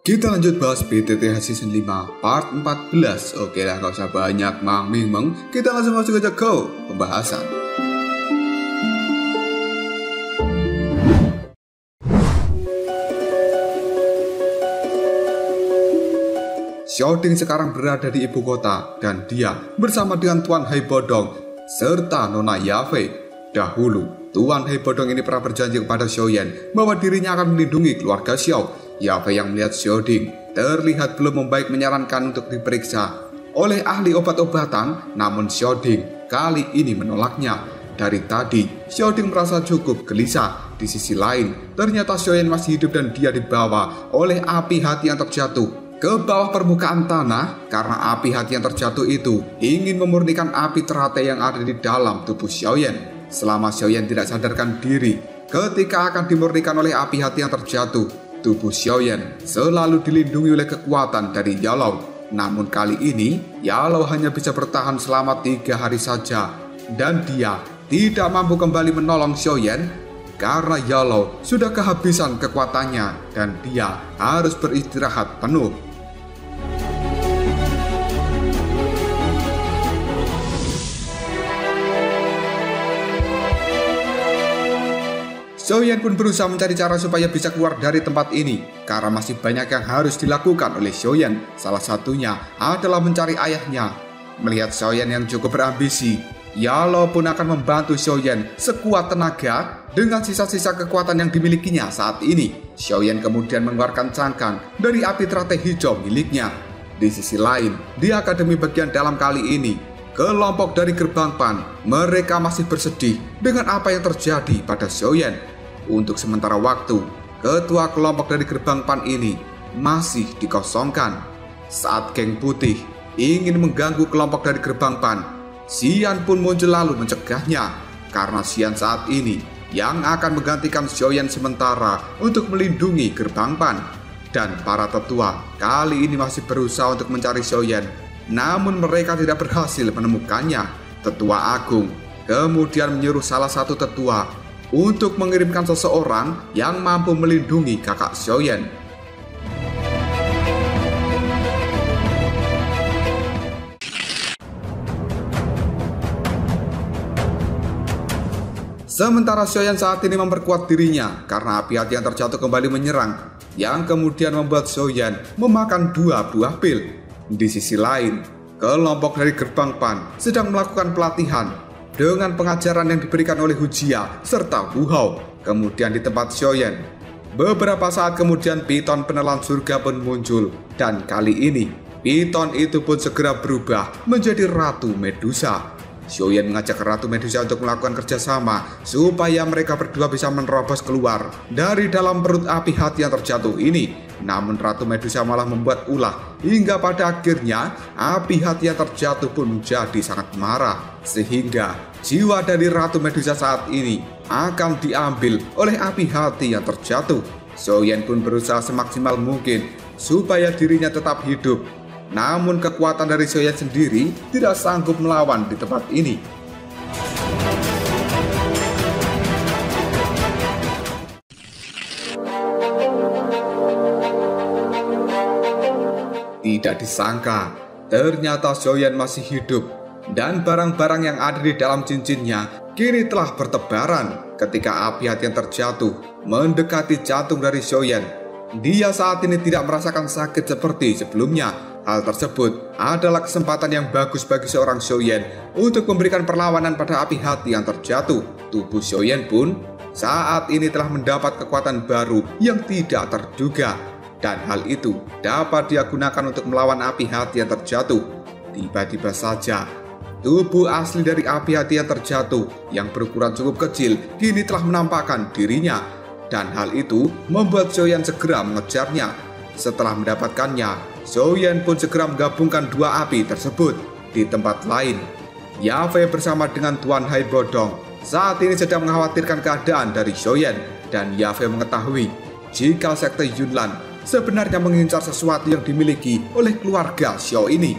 Kita lanjut bahas BTTH Season 5 Part 14. Oke lah, gak usah banyak meng. Kita langsung masuk aja ke pembahasan. Xiaoding sekarang berada di ibu kota dan dia bersama dengan Tuan Hai Bodong serta Nona Yafei. Dahulu, Tuan Hai Bodong ini pernah berjanji kepada Xiaoyan bahwa dirinya akan melindungi keluarga Xiao. Yafei yang melihat Xiaoding terlihat belum membaik menyarankan untuk diperiksa oleh ahli obat-obatan, namun Xiaoding kali ini menolaknya. Dari tadi, Xiaoding merasa cukup gelisah. Di sisi lain, ternyata Xiaoyan masih hidup dan dia dibawa oleh api hati yang terjatuh ke bawah permukaan tanah karena api hati yang terjatuh itu ingin memurnikan api teratai yang ada di dalam tubuh Xiaoyan. Selama Xiaoyan tidak sadarkan diri, ketika akan dimurnikan oleh api hati yang terjatuh, tubuh Xiaoyan selalu dilindungi oleh kekuatan dari Yalou. Namun kali ini, Yalou hanya bisa bertahan selama 3 hari saja. Dan dia tidak mampu kembali menolong Xiaoyan karena Yalou sudah kehabisan kekuatannya dan dia harus beristirahat penuh. Xiaoyan pun berusaha mencari cara supaya bisa keluar dari tempat ini karena masih banyak yang harus dilakukan oleh Xiaoyan. Salah satunya adalah mencari ayahnya. Melihat Xiaoyan yang cukup berambisi, Yalou pun akan membantu Xiaoyan sekuat tenaga dengan sisa-sisa kekuatan yang dimilikinya saat ini. Xiaoyan kemudian mengeluarkan cangkang dari api teratai hijau miliknya. Di sisi lain, di akademi bagian dalam kali ini, kelompok dari Gerbang Pan, mereka masih bersedih dengan apa yang terjadi pada Xiaoyan. Untuk sementara waktu, ketua kelompok dari Gerbang Pan ini masih dikosongkan. Saat geng putih ingin mengganggu kelompok dari Gerbang Pan, Xian pun muncul lalu mencegahnya. Karena Xian saat ini yang akan menggantikan Xiaoyan sementara untuk melindungi Gerbang Pan. Dan para tetua kali ini masih berusaha untuk mencari Xiaoyan, namun mereka tidak berhasil menemukannya. Tetua Agung kemudian menyuruh salah satu tetua untuk mengirimkan seseorang yang mampu melindungi kakak Xiaoyan. Sementara Xiaoyan saat ini memperkuat dirinya karena api hati yang terjatuh kembali menyerang, yang kemudian membuat Xiaoyan memakan 2 buah pil. Di sisi lain, kelompok dari Gerbang Pan sedang melakukan pelatihan dengan pengajaran yang diberikan oleh Hu Jia serta Wu Hao. Kemudian di tempat Xiaoyan, beberapa saat kemudian piton penelan surga pun muncul. Dan kali ini, piton itu pun segera berubah menjadi Ratu Medusa. Xiaoyan mengajak Ratu Medusa untuk melakukan kerjasama supaya mereka berdua bisa menerobos keluar dari dalam perut api hati yang terjatuh ini. Namun Ratu Medusa malah membuat ulah hingga pada akhirnya api hati yang terjatuh pun menjadi sangat marah. Sehingga jiwa dari Ratu Medusa saat ini akan diambil oleh api hati yang terjatuh. Xiaoyan pun berusaha semaksimal mungkin supaya dirinya tetap hidup. Namun kekuatan dari Xiaoyan sendiri tidak sanggup melawan di tempat ini. Tidak disangka, ternyata Xiaoyan masih hidup dan barang-barang yang ada di dalam cincinnya kini telah bertebaran ketika api hati yang terjatuh mendekati jantung dari Xiaoyan. Dia saat ini tidak merasakan sakit seperti sebelumnya. Hal tersebut adalah kesempatan yang bagus bagi seorang Xiaoyan untuk memberikan perlawanan pada api hati yang terjatuh. Tubuh Xiaoyan pun saat ini telah mendapat kekuatan baru yang tidak terduga. Dan hal itu dapat dia gunakan untuk melawan api hati yang terjatuh. Tiba-tiba saja, tubuh asli dari api hati yang terjatuh yang berukuran cukup kecil kini telah menampakkan dirinya. Dan hal itu membuat Xiaoyan segera mengejarnya. Setelah mendapatkannya, Xiaoyan pun segera menggabungkan 2 api tersebut. Di tempat lain, Yafei bersama dengan Tuan Hai Bodong saat ini sedang mengkhawatirkan keadaan dari Xiaoyan. Dan Yafei mengetahui jika sekte Yunlan sebenarnya mengincar sesuatu yang dimiliki oleh keluarga Xiao ini.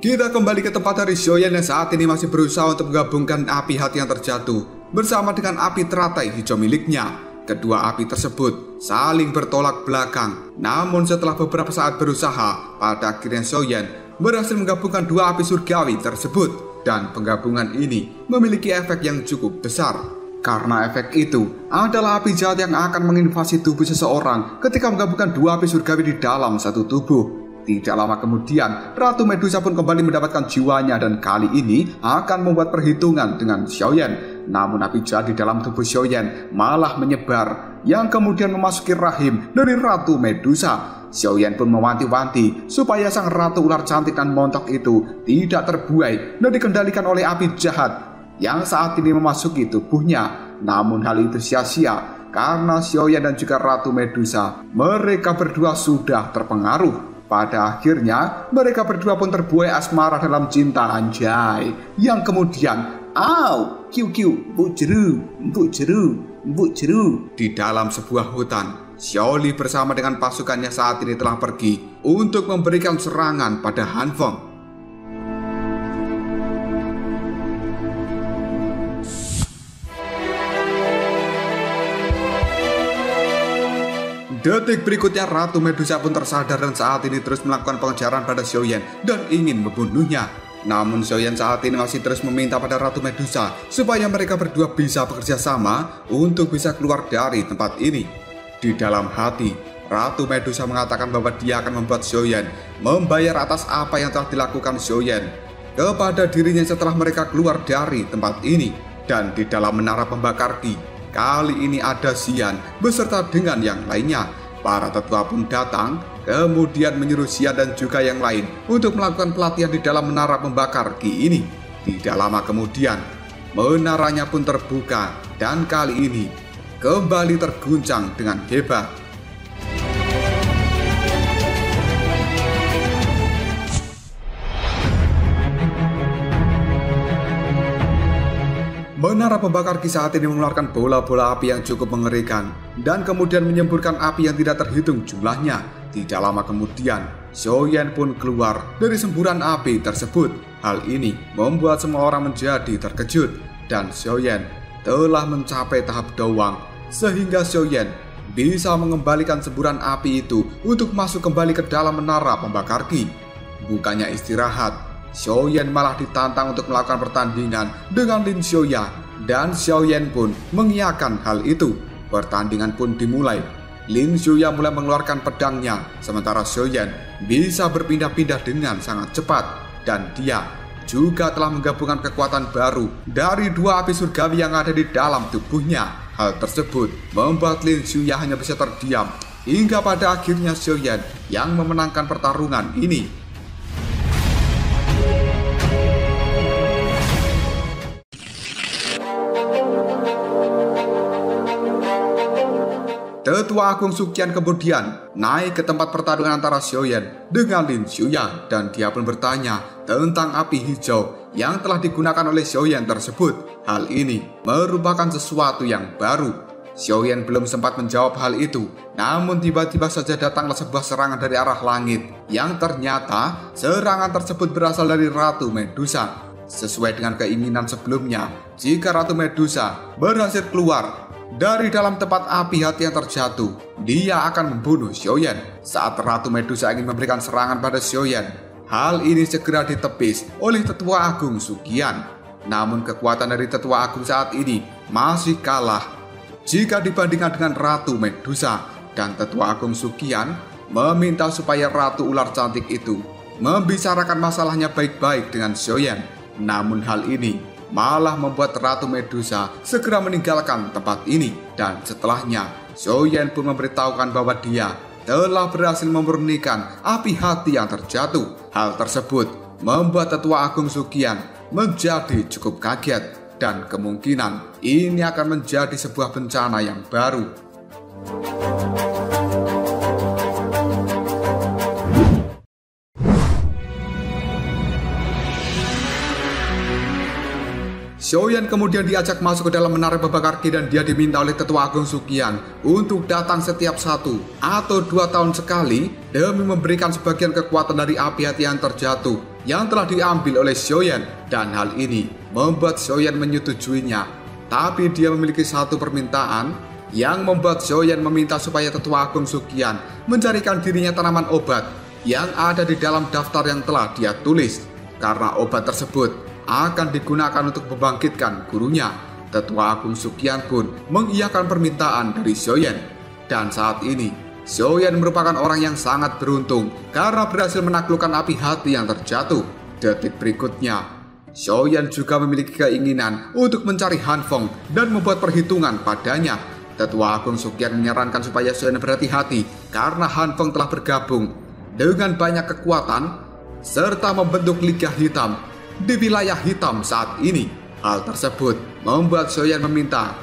Kita kembali ke tempat dari Xiaoyan yang saat ini masih berusaha untuk menggabungkan api hati yang terjatuh bersama dengan api teratai hijau miliknya. Kedua api tersebut saling bertolak belakang. Namun setelah beberapa saat berusaha, pada akhirnya Xiaoyan berhasil menggabungkan dua api surgawi tersebut. Dan penggabungan ini memiliki efek yang cukup besar. Karena efek itu adalah api jahat yang akan menginvasi tubuh seseorang ketika menggabungkan dua api surgawi di dalam satu tubuh. Tidak lama kemudian, Ratu Medusa pun kembali mendapatkan jiwanya dan kali ini akan membuat perhitungan dengan Xiaoyan. Namun api jahat di dalam tubuh Xiaoyan malah menyebar yang kemudian memasuki rahim dari Ratu Medusa. Xiaoyan pun mewanti-wanti supaya sang ratu ular cantik dan montok itu tidak terbuai dan dikendalikan oleh api jahat yang saat ini memasuki tubuhnya. Namun hal itu sia-sia karena Xiaoyan dan juga Ratu Medusa mereka berdua sudah terpengaruh. Pada akhirnya mereka berdua pun terbuai asmara dalam cinta anjay. Yang kemudian kiu kiu, mbuk jeru. Di dalam sebuah hutan, Xiaoli bersama dengan pasukannya saat ini telah pergi untuk memberikan serangan pada Han Feng. Detik berikutnya Ratu Medusa pun tersadar dan saat ini terus melakukan pengejaran pada Xiaoyan dan ingin membunuhnya. Namun Xiaoyan saat ini masih terus meminta pada Ratu Medusa supaya mereka berdua bisa bekerja sama untuk bisa keluar dari tempat ini. Di dalam hati, Ratu Medusa mengatakan bahwa dia akan membuat Xiaoyan membayar atas apa yang telah dilakukan Xiaoyan kepada dirinya setelah mereka keluar dari tempat ini. Dan di dalam menara pembakar Qi, kali ini ada Xian beserta dengan yang lainnya. Para tetua pun datang, kemudian menyuruh Xian dan juga yang lain untuk melakukan pelatihan di dalam menara pembakar Qi ini. Tidak lama kemudian, menaranya pun terbuka dan kali ini kembali terguncang dengan hebat. Menara pembakar Qi saat ini mengeluarkan bola-bola api yang cukup mengerikan dan kemudian menyemburkan api yang tidak terhitung jumlahnya. Tidak lama kemudian, Xiaoyan pun keluar dari semburan api tersebut. Hal ini membuat semua orang menjadi terkejut dan Xiaoyan telah mencapai tahap Dawang sehingga Xiaoyan bisa mengembalikan semburan api itu untuk masuk kembali ke dalam menara pembakar Qi. Bukannya istirahat, Xiaoyan malah ditantang untuk melakukan pertandingan dengan Lin Xiaoya dan Xiaoyan pun mengiyakan hal itu. Pertandingan pun dimulai. Lin Xiaoya mulai mengeluarkan pedangnya sementara Xiaoyan bisa berpindah-pindah dengan sangat cepat dan dia juga telah menggabungkan kekuatan baru dari dua api surgawi yang ada di dalam tubuhnya. Hal tersebut membuat Lin Xiaoya hanya bisa terdiam hingga pada akhirnya Xiaoyan yang memenangkan pertarungan ini. Tetua Agung Suqian kemudian naik ke tempat pertarungan antara Xiaoyan dengan Lin Xiaoya dan dia pun bertanya tentang api hijau yang telah digunakan oleh Xiaoyan tersebut. Hal ini merupakan sesuatu yang baru. Xiaoyan belum sempat menjawab hal itu, namun tiba-tiba saja datanglah sebuah serangan dari arah langit yang ternyata serangan tersebut berasal dari Ratu Medusa. Sesuai dengan keinginan sebelumnya, jika Ratu Medusa berhasil keluar dari dalam tempat api hati yang terjatuh, dia akan membunuh Xiaoyan. Saat Ratu Medusa ingin memberikan serangan pada Xiaoyan, hal ini segera ditepis oleh Tetua Agung Suqian. Namun kekuatan dari Tetua Agung saat ini masih kalah jika dibandingkan dengan Ratu Medusa. Dan Tetua Agung Suqian meminta supaya Ratu Ular Cantik itu membicarakan masalahnya baik-baik dengan Xiaoyan. Namun hal ini malah membuat Ratu Medusa segera meninggalkan tempat ini. Dan setelahnya, Xiaoyan pun memberitahukan bahwa dia telah berhasil memurnikan api hati yang terjatuh. Hal tersebut membuat Tetua Agung Suqian menjadi cukup kaget dan kemungkinan ini akan menjadi sebuah bencana yang baru. Xiaoyan kemudian diajak masuk ke dalam menara pembakar Qi dan dia diminta oleh Tetua Agung Suqian untuk datang setiap 1 atau 2 tahun sekali demi memberikan sebagian kekuatan dari api hati yang terjatuh yang telah diambil oleh Xiaoyan, dan hal ini membuat Xiaoyan menyetujuinya. Tapi dia memiliki satu permintaan yang membuat Xiaoyan meminta supaya Tetua Agung Suqian mencarikan dirinya tanaman obat yang ada di dalam daftar yang telah dia tulis, karena obat tersebut akan digunakan untuk membangkitkan gurunya. Tetua Agung Suqian pun mengiyakan permintaan dari Xiaoyan. Dan saat ini, Xiaoyan merupakan orang yang sangat beruntung karena berhasil menaklukkan api hati yang terjatuh. Detik berikutnya, Xiaoyan juga memiliki keinginan untuk mencari Han Feng dan membuat perhitungan padanya. Tetua Agung Suqian menyarankan supaya Xiaoyan berhati-hati karena Han Feng telah bergabung dengan banyak kekuatan serta membentuk Liga Hitam di wilayah hitam saat ini. Hal tersebut membuat Xiaoyan meminta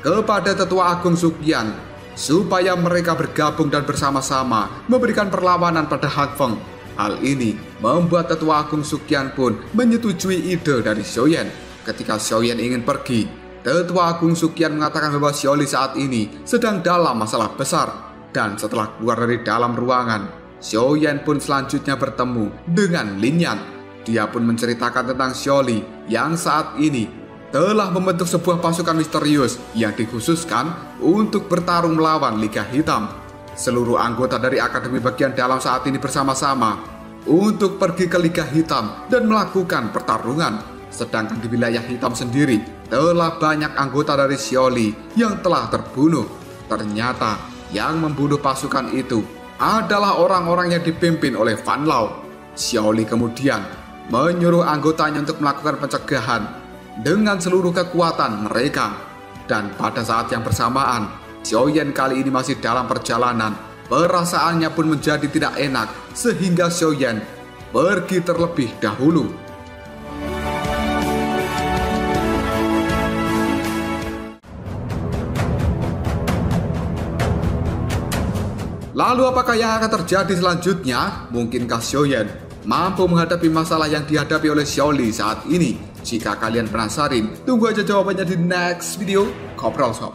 kepada Tetua Agung Suqian supaya mereka bergabung dan bersama-sama memberikan perlawanan pada Han Feng. Hal ini membuat Tetua Agung Suqian pun menyetujui ide dari Xiaoyan. Ketika Xiaoyan ingin pergi, Tetua Agung Suqian mengatakan bahwa Xiaoli saat ini sedang dalam masalah besar. Dan setelah keluar dari dalam ruangan, Xiaoyan pun selanjutnya bertemu dengan Lin Yan. Dia pun menceritakan tentang Xiaoli yang saat ini telah membentuk sebuah pasukan misterius yang dikhususkan untuk bertarung melawan Liga Hitam. Seluruh anggota dari Akademi Bagian Dalam saat ini bersama-sama untuk pergi ke Liga Hitam dan melakukan pertarungan. Sedangkan di wilayah hitam sendiri telah banyak anggota dari Xiaoli yang telah terbunuh. Ternyata yang membunuh pasukan itu adalah orang-orang yang dipimpin oleh Fan Lao. Xiaoli kemudian menyuruh anggotanya untuk melakukan pencegahan dengan seluruh kekuatan mereka. Dan pada saat yang bersamaan, Xiaoyan kali ini masih dalam perjalanan. Perasaannya pun menjadi tidak enak sehingga Xiaoyan pergi terlebih dahulu. Lalu apakah yang akan terjadi selanjutnya? Mungkinkah Xiaoyan mampu menghadapi masalah yang dihadapi oleh Xiaoli saat ini? Jika kalian penasaran, tunggu aja jawabannya di next video. Koprol Sob.